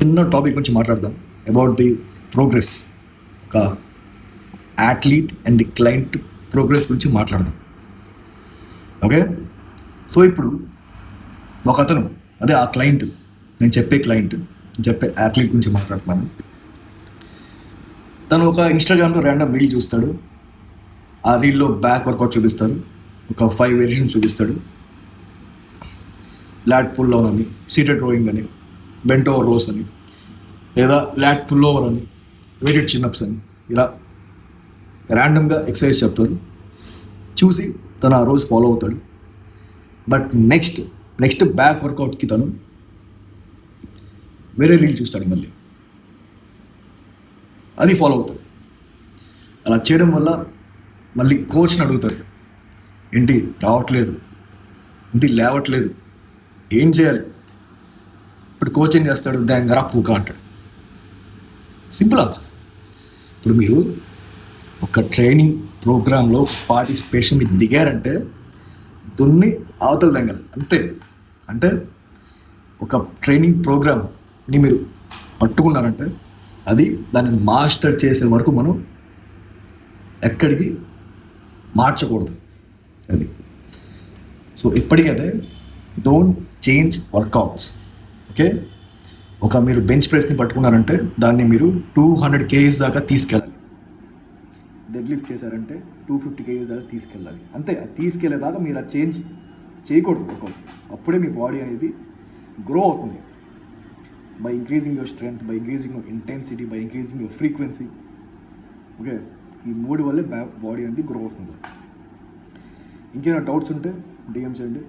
చిన్న టాపిక్ గురించి మాట్లాడదాం అబౌట్ ది ప్రోగ్రెస్. ఒక athlete and the client progress గురించి మాట్లాడదాం. ఓకే, సో ఇప్పుడు ఒక అతను, అదే ఆ క్లయింట్, నేను చెప్పే అథ్లీట్ గురించి మాట్లాడుతున్నాను. తను ఒక ఇన్స్టాగ్రామ్లో ర్యాండమ్ రీల్ చూస్తాడు. ఆ రీల్లో బ్యాక్ వర్కౌట్ చూపిస్తారు, ఒక 5 వేరియేషన్స్ చూపిస్తాడు. లాట్ పుల్ డౌన్ అని, సీటెడ్ రోయింగ్ అని, బెంట్ ఓవర్ రోస్ అని, లేదా లాట్ పుల్ ఓవర్ అని, వెయిటెడ్ చిన్నప్స్ అని, ఇలా ర్యాండమ్గా ఎక్సర్సైజ్ చెప్తారు. చూసి తను ఆ రోజు ఫాలో అవుతాడు. బట్ నెక్స్ట్ బ్యాక్ వర్కౌట్కి తను వేరే రీల్ చూస్తాడు, మళ్ళీ అది ఫాలో అవుతాడు. అలా చేయడం వల్ల మళ్ళీ కోచ్ని అడుగుతారు, ఏంటి రావట్లేదు, ఏంటి లేవట్లేదు, ఏం చేయాలి? ఇప్పుడు కోచ్ ఏం చేస్తాడు, దాంగరా పూక అంటాడు. Simple answer. ఇప్పుడు మీరు ఒక ట్రైనింగ్ ప్రోగ్రాంలో పార్టిసిపేషన్ మీరు దిగారంటే దున్ని అవతల దంగలు అంతే. అంటే ఒక ట్రైనింగ్ ప్రోగ్రామ్ని మీరు పట్టుకున్నారంటే అది దాన్ని మాస్టర్ చేసే వరకు మనం ఎక్కడికి మార్చకూడదు. అది సో ఇప్పటికైతే డోంట్ చేంజ్ వర్కౌట్స్. ఓకే, ఒక మీరు బెంచ్ ప్రెస్ని పట్టుకున్నారంటే దాన్ని మీరు 200 kgs దాకా తీసుకెళ్ళాలి. డెడ్ లిఫ్ట్ చేశారంటే 250 kgs దాకా తీసుకెళ్ళాలి. అంతే, అది తీసుకెళ్లేదాకా మీరు అది చేంజ్ చేయకూడదు వర్కౌట్. అప్పుడే మీ బాడీ అనేది గ్రో అవుతుంది. By increasing your strength, by increasing your intensity, by increasing your frequency. Okay, ఈ 3 వల్లే బాడీ అనేది గ్రో అవుతుంది. ఇంకేమైనా డౌట్స్ ఉంటే డిఎం చేయండి.